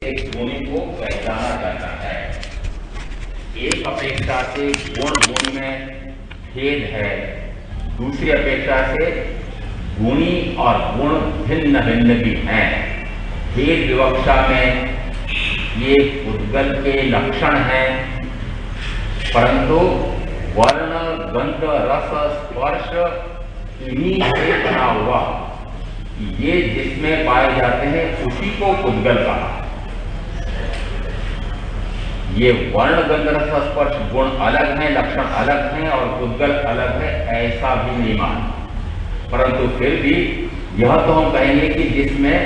एक गुण को पहचाना जाता है। एक अपेक्षा से गुण में भेद है, दूसरी अपेक्षा से गुणी और गुण भिन्न भिन्न भी हैं। भेद विवक्षा में ये उद्गल के लक्षण हैं, परंतु वर्ण गंध रस स्पर्श इन्हीं से बना हुआ ये जिसमें पाए जाते हैं उसी को उद्गल कहा। ये वर्ण गंध रस स्पर्श गुण अलग हैं, लक्षण अलग हैं और उद्गल अलग है, ऐसा भी नहीं मान। परंतु फिर भी यह तो हम कहेंगे कि जिसमें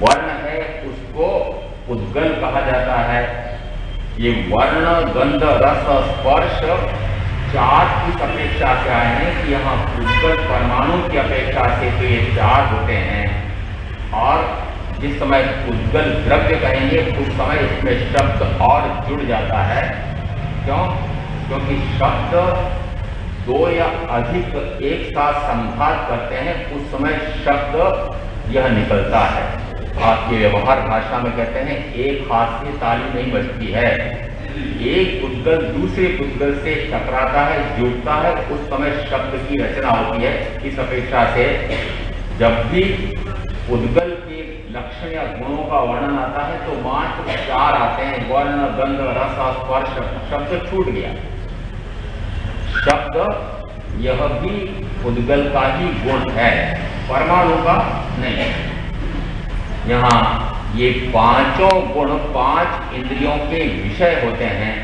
वर्ण है उसको उद्गल कहा जाता है। ये वर्ण गंध रस स्पर्श चार की अपेक्षा से आए हैं कि यहाँ उद्गल परमाणु की अपेक्षा से तो ये चार होते हैं, और जिस समय उद्गल द्रव्य कहेंगे उस समय इसमें शब्द और जुड़ जाता है। क्यों? क्योंकि शब्द दो या अधिक एक साथ संघात करते हैं, उस समय शब्द यह निकलता है। आपके व्यवहार भाषा में कहते हैं एक हाथ से ताली नहीं बजती है। एक उद्गल दूसरे उद्गल से टकराता है, जुड़ता है, उस समय शब्द की रचना होती है। इस अपेक्षा से जब भी उद्गल के लक्षण या गुणों का वर्णन आता है तो मात्र चार आते हैं, वर्ण गंध रस स्पर्श। शब्द छूट गया। शब्द यह भी उद्गल का ही गुण है, परमाणु का नहीं। यहाँ ये पांचों गुण पांच इंद्रियों के विषय होते हैं।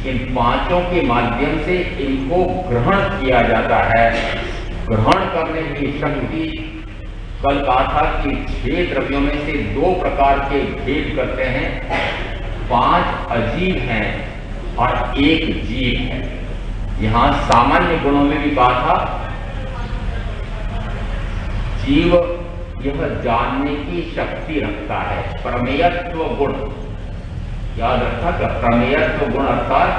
इन पांचों के माध्यम से इनको ग्रहण किया जाता है। ग्रहण करने की शक्ति, कल कहा था कि 6 द्रव्यों में से 2 प्रकार के भेद करते हैं। 5 अजीव हैं और 1 जीव है। यहाँ सामान्य गुणों में भी कहा था जीव यह जानने की शक्ति रखता है, प्रमेयत्व गुण। याद रखा कि प्रमेयत्व गुण अर्थात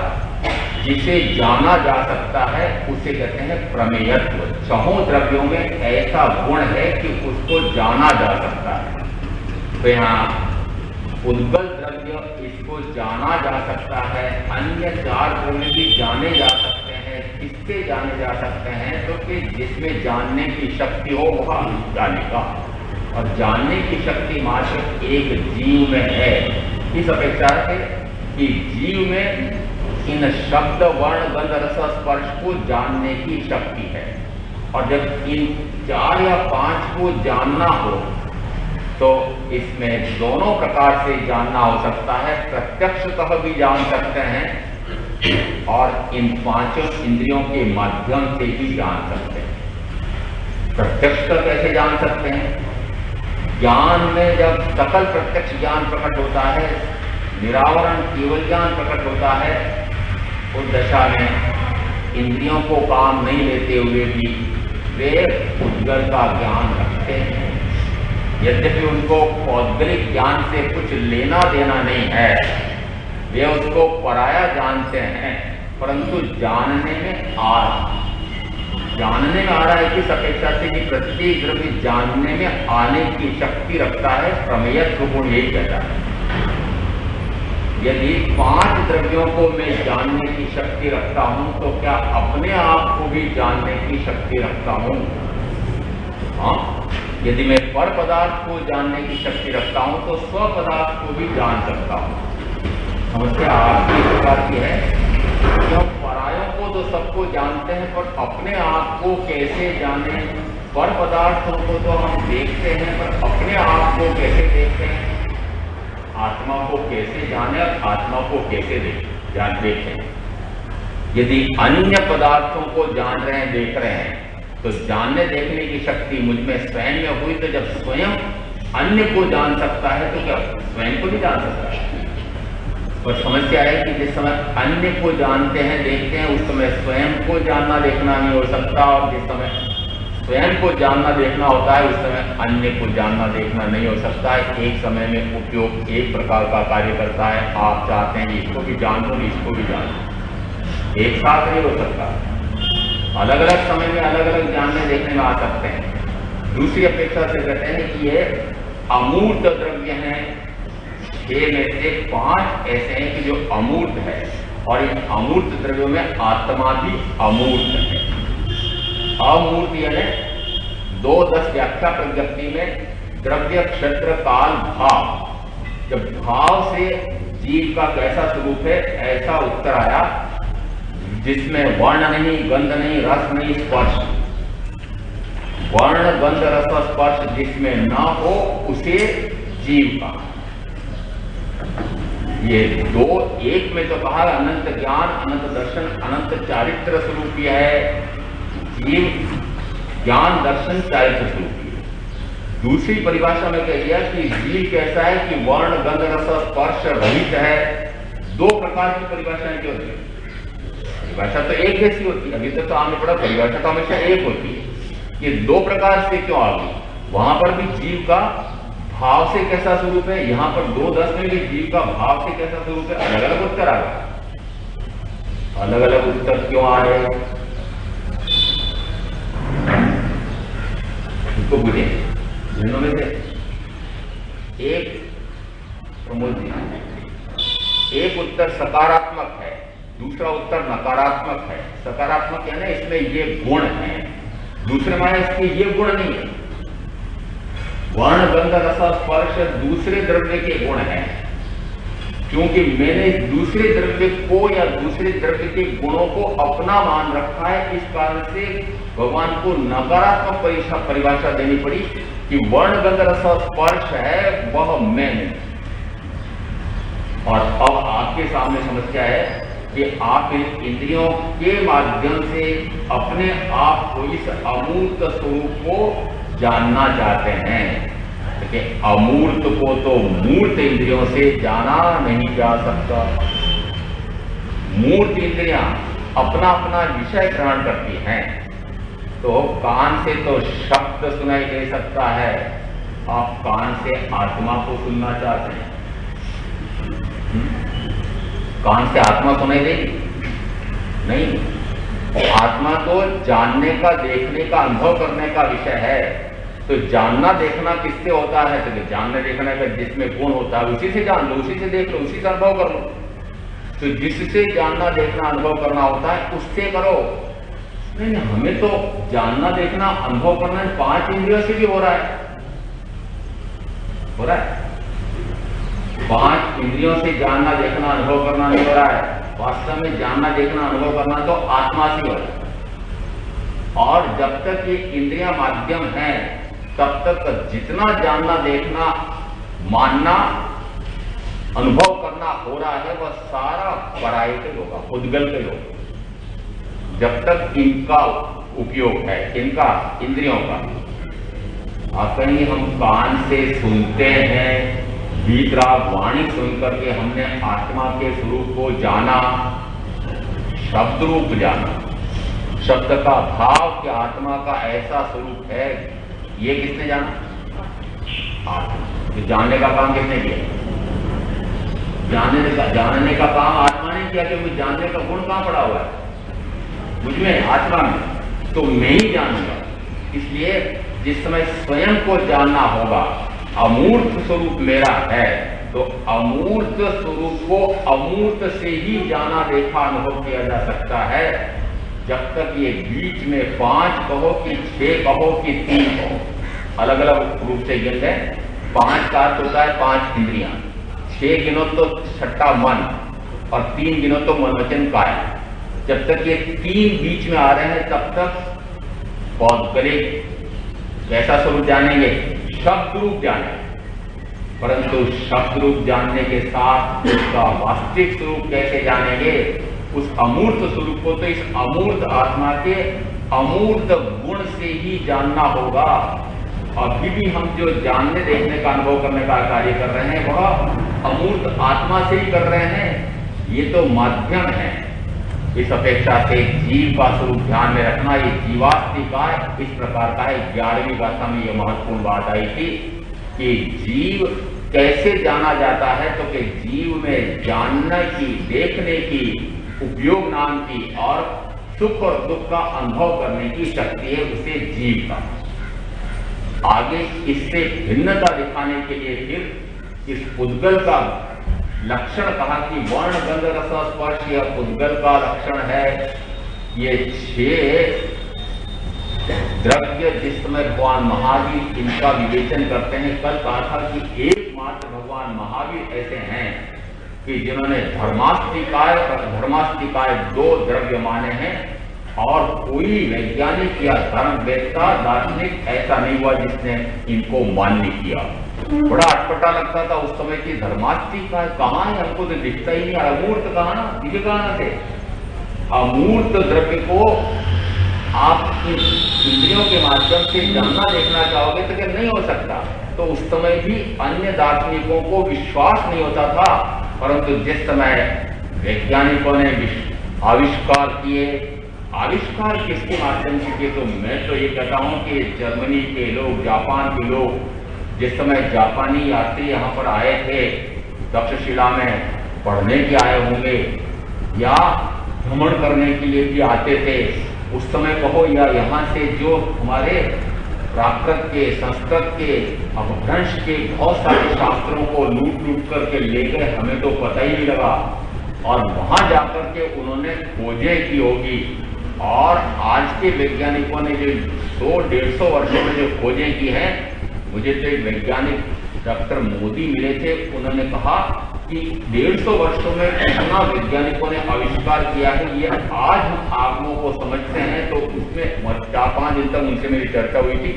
जिसे जाना जा सकता है उसे कहते हैं प्रमेयत्व। 6 द्रव्यों में ऐसा गुण है कि उसको जाना जा सकता है। तो यहाँ उद्गल द्रव्य इसको जाना जा सकता है। अन्य 4 द्रव्य भी जाने जा सकते हैं। किससे जाने जा सकते हैं? तो कि जिसमें जानने की शक्ति हो वह जानेगा, और जानने की शक्ति मात्र एक जीव में है। इस अपेक्षा से कि जीव में इन शब्द वर्ण गंध रस स्पर्श को जानने की शक्ति है, और जब इन 4 या 5 को जानना हो तो इसमें दोनों प्रकार से जानना हो सकता है। प्रत्यक्षतः भी जान सकते हैं और इन 5 इंद्रियों के माध्यम से भी जान सकते हैं। प्रत्यक्षतः कैसे जान सकते हैं? ज्ञान में जब सकल प्रत्यक्ष ज्ञान प्रकट होता है, निरावरण केवल ज्ञान प्रकट होता है, उस दशा में इंद्रियों को काम नहीं लेते हुए भी वे उद्गल का ज्ञान रखते हैं। यद्यपि उनको पौद्गलिक ज्ञान से कुछ लेना देना नहीं है, वे उसको पराया जानते हैं, परंतु जानने में आ रहा है। किस अपेक्षा से कि प्रत्येक द्रव्य जानने में आने की शक्ति रखता है। प्रमेयत्व गुण यही कहता है। यदि 5 द्रव्यों को मैं जानने की शक्ति रखता हूं तो क्या अपने आप को भी जानने की शक्ति रखता हूं? हाँ, यदि मैं पर पदार्थ को जानने की शक्ति रखता हूं तो स्व पदार्थ को भी जान सकता हूं। समस्या आपकी प्रकार की है, क्यों परायों को तो सबको जानते हैं, पर अपने आप को कैसे जाने? पर पदार्थों को तो हम देखते हैं, पर अपने आप को कैसे देखते हैं? आत्मा को कैसे जाने और आत्मा को कैसे देखें? यदि अन्य पदार्थों को जान रहे हैं, देख रहे हैं, तो जानने देखने की शक्ति मुझ में स्वयं में हुई, तो जब स्वयं अन्य को जान सकता है तो क्या स्वयं को भी जान सकता है? और समस्या है कि जिस समय अन्य को जानते हैं, देखते हैं, उस समय स्वयं को जानना देखना नहीं हो सकता, और जिस समय स्वयं को जानना देखना होता है उस समय अन्य को जानना देखना नहीं हो सकता है। एक समय में उपयोग एक प्रकार का कार्य करता है। आप चाहते हैं इसको भी जान लो, इसको भी जान लो, एक साथ नहीं हो सकता। अलग अलग समय में अलग अलग जानने देखने में आ सकते हैं। दूसरी अपेक्षा से कहते हैं कि ये अमूर्त द्रव्य हैं, 6 में से 5 ऐसे हैं कि जो अमूर्त है, और इन अमूर्त द्रव्यों में आत्मा भी अमूर्त है। अमूर्त यानी 2-10 व्याख्या प्रज्ञप्ति में द्रव्य क्षेत्र काल भाव, जब भाव से जीव का कैसा स्वरूप है ऐसा उत्तर आया, जिसमें वर्ण नहीं, गंध नहीं, रस नहीं, स्पर्श। वर्ण गंध रस स्पर्श जिसमें ना हो उसे जीव का। ये दो, एक में तो कहा अनंत ज्ञान, अनंत दर्शन, अनंत चारित्र स्वरूपी है जीव, ज्ञान दर्शन चारित्र स्वरूपी। दूसरी परिभाषा में कह दिया कि जीव कैसा है कि वर्ण गंध रस स्पर्श रहित है। 2 प्रकार की परिभाषाएं क्यों होती है? परिभाषा तो एक जैसी होती है, अभी तक तो आपने पढ़ा परिभाषा तो हमेशा एक होती है। ये 2 प्रकार से क्यों आ गई? वहां पर भी जीव का भाव से कैसा स्वरूप है, यहां पर 2-10 में भी जीव का भाव से कैसा स्वरूप है, अलग अलग उत्तर आ गए। अलग अलग उत्तर क्यों आए इसको बुझे। दोनों में से एक प्रमोद जी, एक उत्तर सकारात्मक है, दूसरा उत्तर नकारात्मक है। सकारात्मक है ना, इसमें ये गुण है, दूसरे में इसके ये गुण नहीं है। वर्ण गंध रस स्पर्श दूसरे द्रव्य के गुण हैं, क्योंकि मैंने दूसरे द्रव्य को या दूसरे द्रव्य के गुणों को अपना मान रखा है। इस कारण से भगवान को नकारात्मक परिभाषा देनी पड़ी कि वर्ण गंध रस स्पर्श है वह मैं नहीं। और अब आपके सामने समस्या है कि आप इन इंद्रियों के माध्यम से अपने आप को, इस अमूर्त स्वरूप को जानना चाहते हैं। देखिए, अमूर्त को तो मूर्त इंद्रियों से जाना नहीं जा सकता। मूर्त इंद्रियां अपना अपना विषय ग्रहण करती हैं, तो कान से तो शब्द सुनाई दे सकता है, आप कान से आत्मा को सुनना चाहते हैं। कान से आत्मा सुनाई देगी नहीं। आत्मा तो जानने का, देखने का, अनुभव करने का विषय है। तो जानना देखना किससे होता है? तो जानने देखने का जिसमें गुण होता है उसी से जान लो, उसी से देख लो, उसी से अनुभव कर लो। तो जिससे जानना देखना अनुभव करना होता है उससे करो। नहीं, हमें तो जानना देखना अनुभव करना 5 इंद्रियों से भी हो रहा है, हो रहा है। 5 इंद्रियों से जानना देखना अनुभव करना नहीं हो रहा है। वास्तव में जानना देखना अनुभव करना तो आत्मा से हो रहा है। और जब तक ये इंद्रियां माध्यम हैं तब तक जितना जानना देखना मानना अनुभव करना हो रहा है वह सारा पराये के होगा, उद्गल के होगा। जब तक इनका उपयोग है, इनका इंद्रियों का। आप कहेंगे हम कान से सुनते हैं, वीतराग वाणी सुनकर के हमने आत्मा के स्वरूप को जाना, शब्द रूप जाना, शब्द का भाव कि आत्मा का ऐसा स्वरूप है, ये किसने जाना? आत्मा। तो जानने का काम किसने किया? जानने का काम आत्मा ने किया, क्योंकि जानने का गुण कहां पड़ा हुआ है? मुझमें, आत्मा में। तो मैं ही जानूंगा। इसलिए जिस समय स्वयं को जानना होगा, अमूर्त स्वरूप मेरा है, तो अमूर्त स्वरूप को अमूर्त से ही जाना देखा अनुभव किया जा सकता है। जब तक ये बीच में 5 कहो कि 6 कहो कि 3 कहो, अलग अलग रूप से गिनते हैं। 5 का अर्थ होता है 5 इंद्रियां, 6 गिनो तो 6ठा मन, और 3 गिनो तो मन वचन काया। जब तक ये 3 बीच में आ रहे हैं तब तक बहुत गरीब कैसा स्वरूप जानेंगे? शब्द रूप जाने। परंतु शब्द रूप जानने के साथ उसका वास्तविक स्वरूप कैसे जानेंगे? उस अमूर्त स्वरूप को तो इस अमूर्त आत्मा के अमूर्त गुण से ही जानना होगा। अभी भी हम जो जानने देखने का अनुभव करने का कार्य कर रहे हैं वह अमूर्त आत्मा से ही कर रहे हैं। ये तो माध्यम है। इस अपेक्षा से जीव का स्वरूप ध्यान में रखना, ये जीवात्मिका इस प्रकार का है। 11वीं गाथा में यह महत्वपूर्ण बात आई थी कि जीव कैसे जाना जाता है, तो कि जीव में जानने की, देखने की, उपयोग नाम की और सुख और दुख का अनुभव करने की शक्ति है, उसे जीव का। आगे इससे भिन्नता दिखाने के लिए फिर इस उद्गल का लक्षण कहा कि वर्ण गंध रस स्पर्श यह उद्गल का लक्षण है। ये 6 द्रव्य जिस समय भगवान महावीर इनका विवेचन करते हैं, कल कहा था कि एकमात्र भगवान महावीर ऐसे हैं कि जिन्होंने धर्मास्तिकाय और धर्मास्तिकाय 2 द्रव्य माने हैं, और कोई वैज्ञानिक या धर्मवेत्ता दार्शनिक ऐसा नहीं हुआ जिसने इनको मान्य किया। बड़ा अटपटा लगता था उस समय की धर्मास्तिकाय कहाँ है, हमको तो दिखता ही नहीं। अमूर्त कहा ना, दिव्य कहाँ थे। अमूर्त द्रव्य को आप इंद्रियों के माध्यम से जानना देखना चाहोगे तो क्या नहीं हो सकता। तो उस समय भी अन्य दार्शनिकों को विश्वास नहीं होता था, परंतु जिस समय वैज्ञानिकों ने आविष्कार किए, आविष्कार किसके माध्यम से किए, तो मैं तो ये कहता हूँ कि जर्मनी के लोग, जापान के लोग, जिस समय जापानी यात्री यहाँ पर आए थे, तक्षशिला में पढ़ने के आए होंगे या भ्रमण करने के लिए भी आते थे, उस समय कहो या यहाँ से जो हमारे प्राकृत के, संस्कृत के, अपभ्रंश के बहुत सारे शास्त्रों को लूट लूट करके ले गए, हमें तो पता ही नहीं लगा। और वहां जाकर के उन्होंने खोजें की होगी, और आज के वैज्ञानिकों ने जो 100-150 वर्षों में जो खोजें की हैं, मुझे तो एक वैज्ञानिक डॉक्टर मोदी मिले थे, उन्होंने कहा कि 150 वर्षों में कितना वैज्ञानिकों ने आविष्कार किया है, ये आज हम आगमों को समझते हैं। तो उसमें 4-5 दिन तक उनसे मेरी चर्चा हुई थी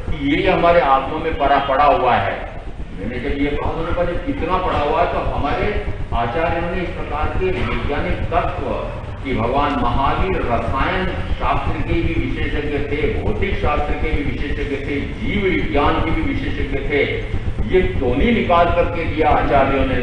कि ये हमारे आगमों में पड़ा हुआ है। मैंने जब ये कहा उन्होंने कहा कितना पड़ा हुआ है, तो हमारे आचार्यों ने इस प्रकार के वैज्ञानिक तत्व कि भगवान महावीर रसायन शास्त्र के भी विशेषज्ञ थे, भौतिक शास्त्र के भी विशेषज्ञ थे, जीव विज्ञान के भी विशेषज्ञ थे, ये दोनों निकाल करके दिया आचार्यों ने।